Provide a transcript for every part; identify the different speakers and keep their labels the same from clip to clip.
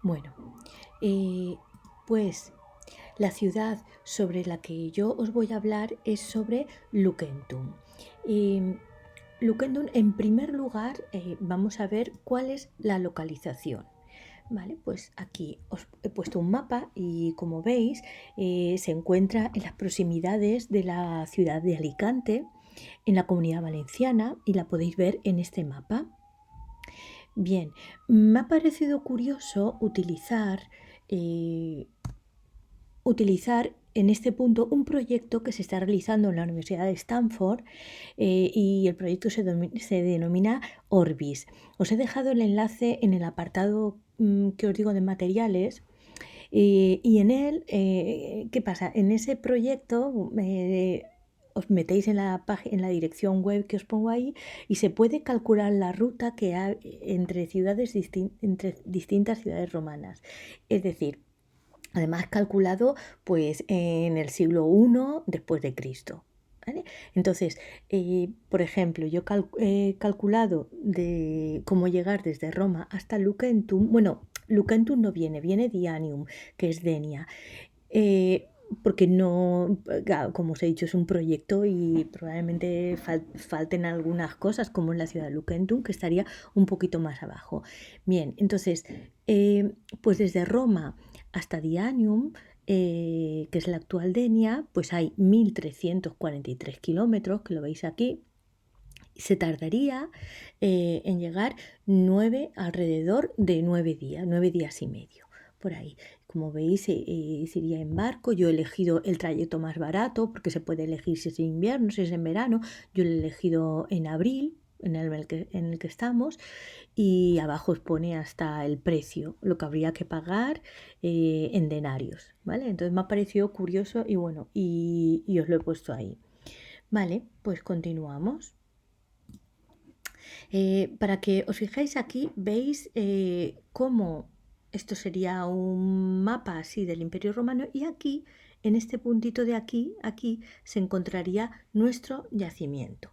Speaker 1: Bueno, eh, pues la ciudad sobre la que yo os voy a hablar es sobre Lukentum. Eh, Lukentum, en primer lugar, vamos a ver cuál es la localización. Vale, pues aquí os he puesto un mapa y como veis se encuentra en las proximidades de la ciudad de Alicante, en la Comunidad Valenciana, y la podéis ver en este mapa. Bien, me ha parecido curioso eh, utilizar en este punto un proyecto que se está realizando en la Universidad de Stanford, y el proyecto se denomina Orbis. Os he dejado el enlace en el apartado que os digo de materiales. Y en él, ¿qué pasa? En ese proyecto os metéis en la dirección web que os pongo ahí y se puede calcular la ruta que hay entre entre distintas ciudades romanas. Es decir, además calculado pues en el siglo I después de Cristo. ¿Vale? Entonces, por ejemplo, yo he calculado de cómo llegar desde Roma hasta Lucentum. Bueno, Lucentum no viene Dianium, que es Denia. Eh, Porque no, claro, como os he dicho, es un proyecto y probablemente falten algunas cosas, como en la ciudad de Lucentum, que estaría un poquito más abajo. Bien, entonces, pues desde Roma hasta Dianium, que es la actual Denia, pues hay 1343 kilómetros, que lo veis aquí. Se tardaría en llegar alrededor de 9 días y medio, por ahí. Como veis, se iría en barco. Yo he elegido el trayecto más barato porque se puede elegir si es en invierno, si es en verano. Yo lo he elegido en abril, en el que estamos, y abajo os pone hasta el precio, lo que habría que pagar en denarios, ¿vale? Entonces me ha parecido curioso y bueno, y os lo he puesto ahí. Vale, pues continuamos. Para que os fijáis aquí, veis cómo esto sería un mapa así del Imperio Romano y aquí, en este puntito de aquí se encontraría nuestro yacimiento.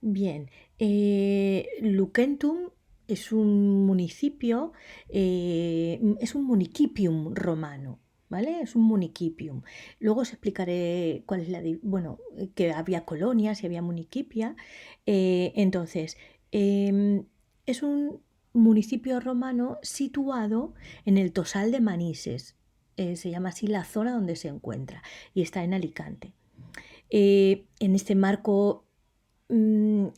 Speaker 1: Bien, Lucentum es un municipio, es un municipium romano, ¿vale? Es un municipium. Luego os explicaré cuál es bueno, que había colonias y había municipia. Entonces, es un municipio romano situado en el Tosal de Manises. Se llama así la zona donde se encuentra y está en Alicante. En este marco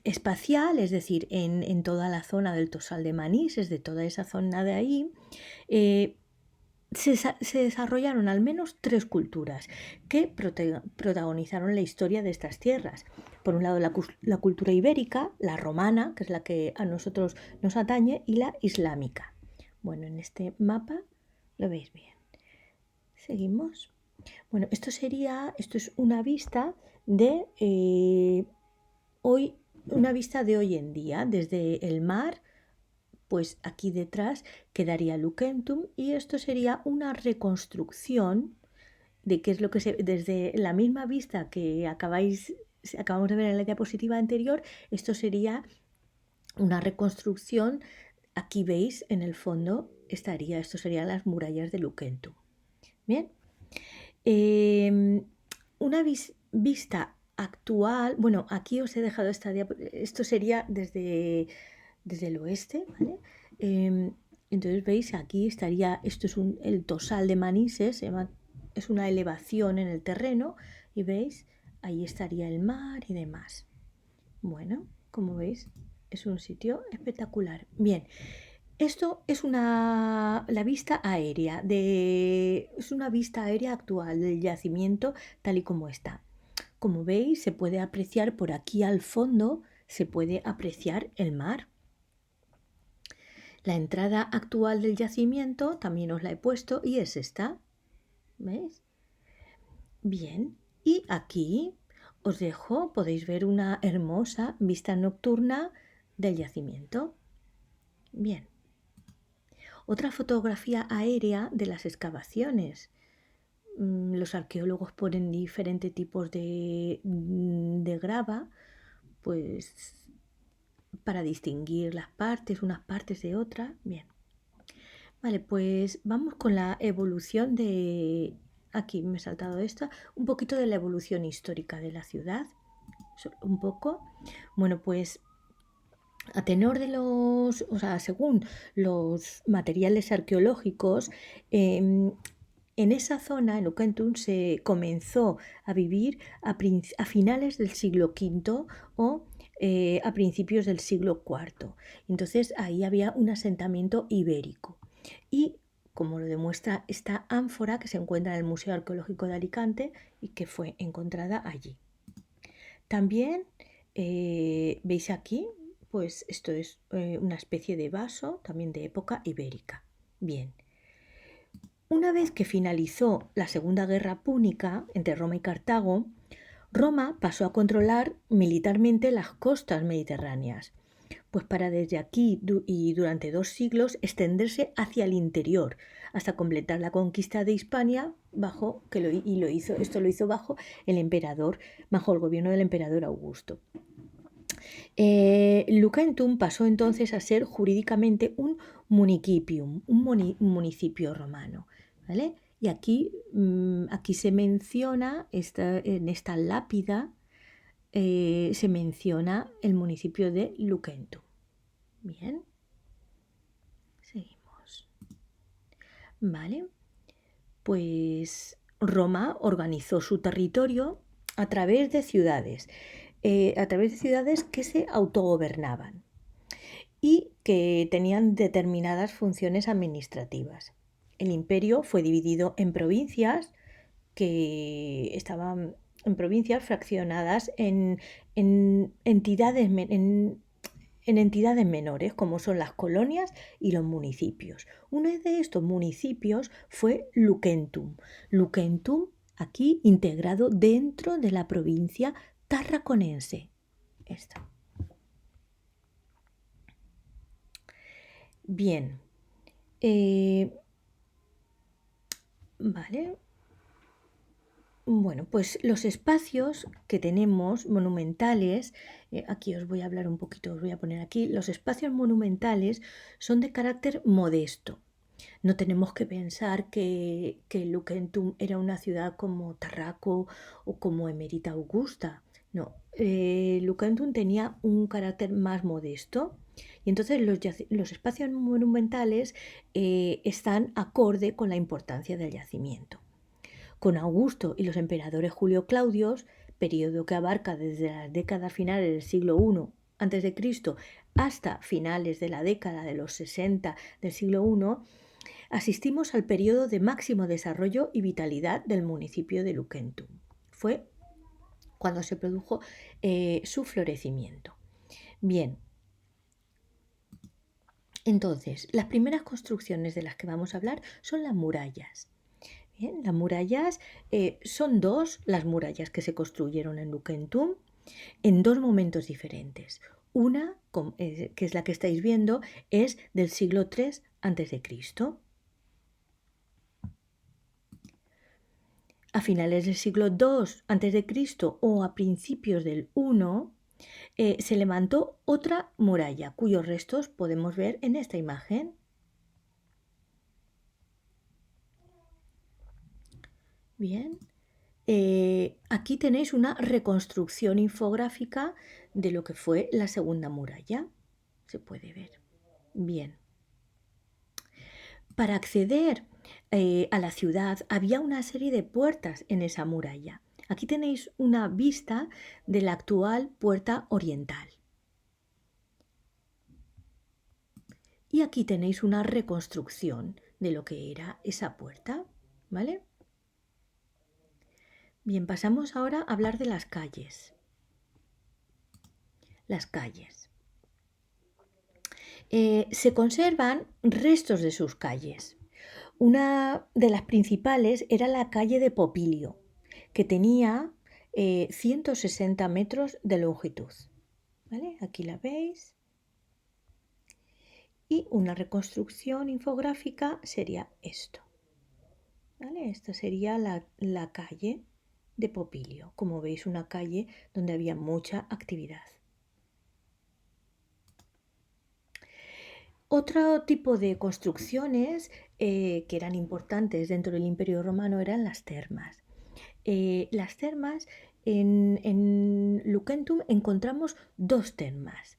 Speaker 1: espacial, es decir, en toda la zona del Tosal de Manises, de toda esa zona de ahí, eh, se desarrollaron al menos tres culturas que protagonizaron la historia de estas tierras. Por un lado, la cultura ibérica, la romana, que es la que a nosotros nos atañe, y la islámica. Bueno, en este mapa lo veis bien. Seguimos. Bueno, esto es una vista de hoy, una vista de hoy en día, desde el mar, pues aquí detrás quedaría Lucentum y esto sería una reconstrucción de qué es lo que desde la misma vista que acabamos de ver en la diapositiva anterior, esto sería una reconstrucción. Aquí veis en el fondo esto serían las murallas de Lucentum. Bien. Una vista actual, bueno, aquí os he dejado esto sería desde el oeste, ¿vale? Entonces veis, aquí estaría, esto es el Tosal de Manises, es una elevación en el terreno y veis, ahí estaría el mar y demás. Bueno, como veis, es un sitio espectacular. Bien, esto es la vista aérea es una vista aérea actual del yacimiento tal y como está. Como veis, se puede apreciar por aquí al fondo, se puede apreciar el mar. La entrada actual del yacimiento también os la he puesto y es esta. ¿Veis? Bien, y aquí os dejo, podéis ver una hermosa vista nocturna del yacimiento. Bien. Otra fotografía aérea de las excavaciones. Los arqueólogos ponen diferentes tipos de grava, pues para distinguir las partes, unas partes de otras. Bien. Vale, pues vamos con la evolución de... Aquí me he saltado esta, un poquito de la evolución histórica de la ciudad, un poco. Bueno, pues a tenor de o sea, según los materiales arqueológicos, en esa zona, en Uckentum, se comenzó a vivir a finales del siglo V o a principios del siglo IV. Entonces ahí había un asentamiento ibérico. Y como lo demuestra esta ánfora que se encuentra en el Museo Arqueológico de Alicante y que fue encontrada allí. También veis aquí, pues esto es una especie de vaso, también de época ibérica. Bien. Una vez que finalizó la Segunda Guerra Púnica entre Roma y Cartago, Roma pasó a controlar militarmente las costas mediterráneas, pues para desde aquí y durante 2 siglos extenderse hacia el interior, hasta completar la conquista de Hispania esto lo hizo bajo bajo el gobierno del emperador Augusto. Lucentum pasó entonces a ser jurídicamente un municipium, un municipio romano, ¿vale? Y aquí se menciona, en esta lápida, se menciona el municipio de Lucentum. Bien, seguimos. Vale, pues Roma organizó su territorio a través de ciudades, que se autogobernaban y que tenían determinadas funciones administrativas. El imperio fue dividido en provincias que estaban en provincias fraccionadas en entidades menores, como son las colonias y los municipios. Uno de estos municipios fue Lucentum. Lucentum, aquí integrado dentro de la provincia tarraconense. Esta. Bien. Vale. Bueno, pues los espacios que tenemos monumentales, aquí os voy a hablar un poquito, os voy a poner aquí, los espacios monumentales son de carácter modesto. No tenemos que pensar que Lucentum era una ciudad como Tarraco o como Emerita Augusta. No, Lucentum tenía un carácter más modesto y entonces los espacios monumentales están acorde con la importancia del yacimiento. Con Augusto y los emperadores Julio Claudios, periodo que abarca desde las décadas finales del siglo I a.C. hasta finales de la década de los 60 del siglo I, asistimos al periodo de máximo desarrollo y vitalidad del municipio de Lucentum. Fue cuando se produjo su florecimiento. Bien, entonces, las primeras construcciones de las que vamos a hablar son las murallas. Bien, las murallas son las murallas que se construyeron en Lucentum en 2 momentos diferentes. Una, que es la que estáis viendo, es del siglo III a.C. A finales del siglo II a.C. o a principios del I, se levantó otra muralla, cuyos restos podemos ver en esta imagen. Bien, aquí tenéis una reconstrucción infográfica de lo que fue la segunda muralla. Se puede ver. Bien. Para acceder a la ciudad había una serie de puertas en esa muralla. Aquí tenéis una vista de la actual puerta oriental. Y aquí tenéis una reconstrucción de lo que era esa puerta, ¿vale? Bien, pasamos ahora a hablar de las calles. Las calles. Se conservan restos de sus calles. Una de las principales era la calle de Popilio, que tenía 160 metros de longitud. ¿Vale? Aquí la veis. Y una reconstrucción infográfica sería esto. ¿Vale? Esta sería la calle de Popilio. Como veis, una calle donde había mucha actividad. Otro tipo de construcciones que eran importantes dentro del Imperio Romano eran las termas. Las termas, en Lucentum encontramos dos termas.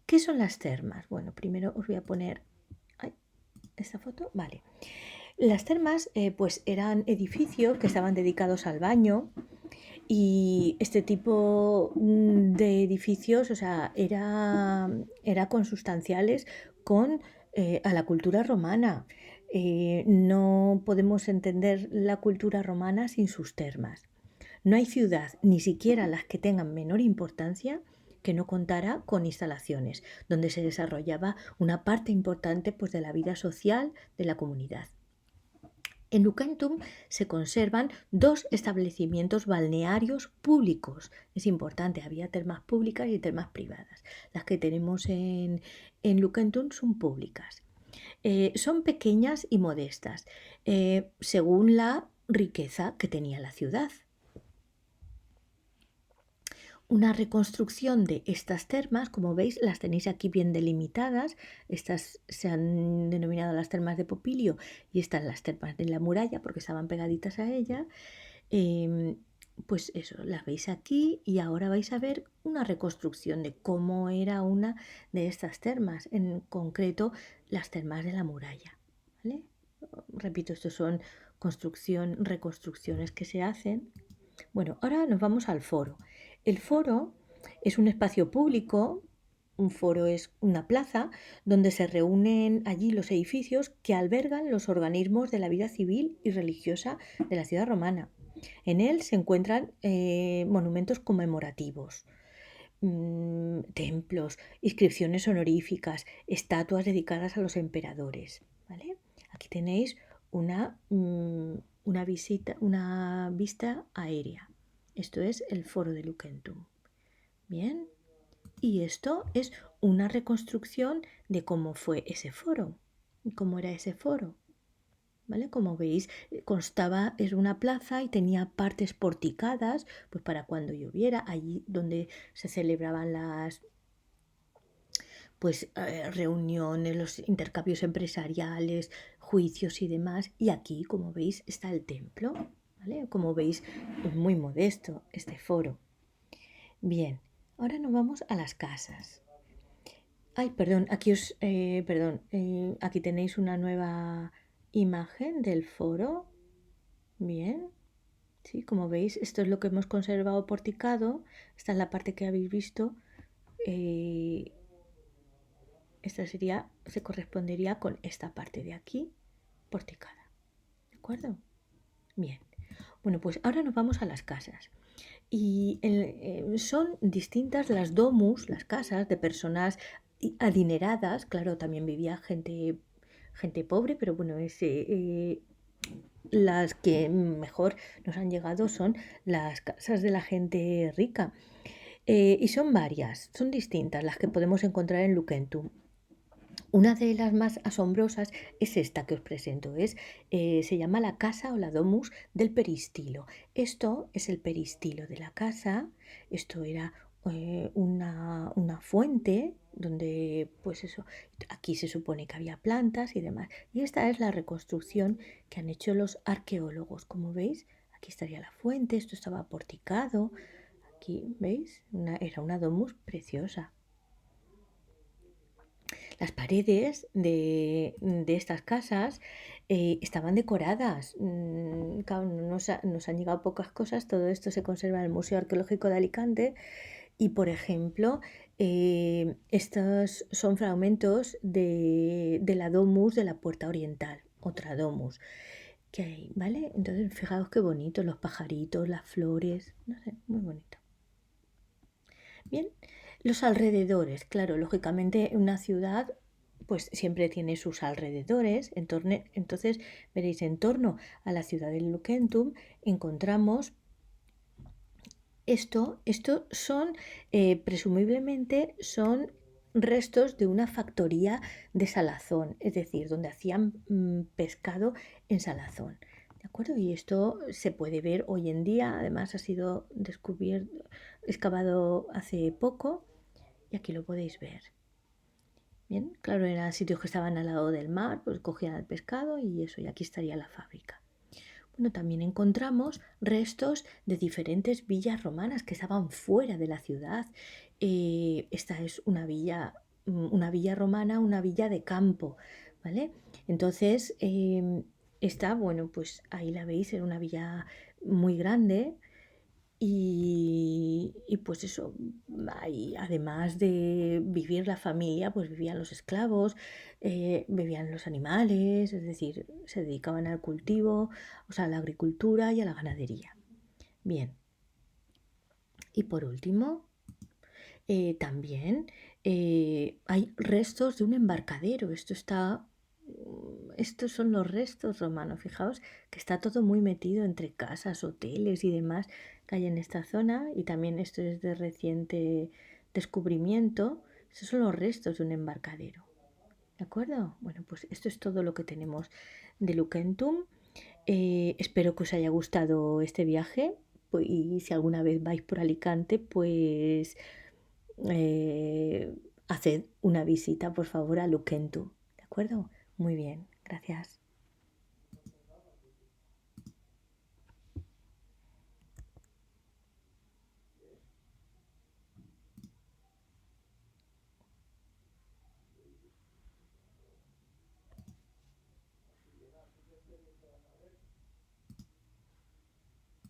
Speaker 1: ¿Qué son las termas? Bueno, primero os voy a poner ay, esta foto. Vale. Las termas pues eran edificios que estaban dedicados al baño y este tipo de edificios, o sea, era consustanciales con a la cultura romana. No podemos entender la cultura romana sin sus termas. No hay ciudad, ni siquiera las que tengan menor importancia, que no contara con instalaciones, donde se desarrollaba una parte importante pues, de la vida social de la comunidad. En Lucentum se conservan dos establecimientos balnearios públicos. Es importante, había termas públicas y termas privadas. Las que tenemos en Lucentum son públicas. Son pequeñas y modestas, según la riqueza que tenía la ciudad. Una reconstrucción de estas termas, como veis, las tenéis aquí bien delimitadas. Estas se han denominado las termas de Popilio y estas las termas de la muralla porque estaban pegaditas a ella. Pues eso, las veis aquí y ahora vais a ver una reconstrucción de cómo era una de estas termas, en concreto las termas de la muralla. ¿Vale? Repito, estos son reconstrucciones que se hacen. Bueno, ahora nos vamos al foro. El foro es un espacio público, un foro es una plaza donde se reúnen allí los edificios que albergan los organismos de la vida civil y religiosa de la ciudad romana. En él se encuentran monumentos conmemorativos, templos, inscripciones honoríficas, estatuas dedicadas a los emperadores. ¿Vale? Aquí tenéis una vista aérea. Esto es el foro de Lucentum. Bien, y esto es una reconstrucción de cómo fue ese foro, cómo era ese foro. ¿Vale? Como veis, constaba, era una plaza y tenía partes porticadas, pues para cuando lloviera, allí donde se celebraban las reuniones, los intercambios empresariales, juicios y demás. Y aquí, como veis, está el templo, ¿vale? Como veis, es muy modesto este foro. Bien, ahora nos vamos a las casas. Ay, perdón, aquí tenéis una nueva imagen del foro. Bien, sí, como veis, esto es lo que hemos conservado porticado. Esta es la parte que habéis visto. Esta se correspondería con esta parte de aquí, porticada. ¿De acuerdo? Bien. Bueno, pues ahora nos vamos a las casas. Y son distintas las domus, las casas de personas adineradas. Claro, también vivía gente pobre, pero bueno, las que mejor nos han llegado son las casas de la gente rica. Y son varias, son distintas las que podemos encontrar en Lucentum. Una de las más asombrosas es esta que os presento, se llama la casa o la domus del peristilo. Esto es el peristilo de la casa, esto era una fuente donde, pues eso, aquí se supone que había plantas y demás. Y esta es la reconstrucción que han hecho los arqueólogos. Como veis, aquí estaría la fuente, esto estaba porticado, aquí, ¿veis? Era una domus preciosa. Las paredes de estas casas estaban decoradas. Claro, nos han llegado pocas cosas, todo esto se conserva en el Museo Arqueológico de Alicante y, por ejemplo, estos son fragmentos de la domus de la Puerta Oriental, otra domus que hay, ¿vale? Entonces, fijaos qué bonito, los pajaritos, las flores, no sé, muy bonito. Bien, los alrededores, claro, lógicamente una ciudad pues siempre tiene sus alrededores, entonces veréis en torno a la ciudad de Lucentum encontramos esto son, presumiblemente son restos de una factoría de salazón, es decir, donde hacían pescado en salazón. ¿De acuerdo? Y esto se puede ver hoy en día, además ha sido excavado hace poco y aquí lo podéis ver. Bien, claro, eran sitios que estaban al lado del mar, pues cogían el pescado y eso, y aquí estaría la fábrica. Bueno, también encontramos restos de diferentes villas romanas que estaban fuera de la ciudad. Esta es una villa romana, una villa de campo, ¿vale? Entonces, esta, bueno, pues ahí la veis, era una villa muy grande y pues eso, ahí, además de vivir la familia, pues vivían los esclavos, vivían los animales, es decir, se dedicaban al cultivo, o sea, a la agricultura y a la ganadería. Bien, y por último, también hay restos de un embarcadero. Estos son los restos romanos. Fijaos que está todo muy metido entre casas, hoteles y demás que hay en esta zona. Y también esto es de reciente descubrimiento. Estos son los restos de un embarcadero. ¿De acuerdo? Bueno, pues esto es todo lo que tenemos de Lucentum. Espero que os haya gustado este viaje. Y si alguna vez vais por Alicante, pues haced una visita, por favor, a Luquentu. ¿De acuerdo? Muy bien, gracias.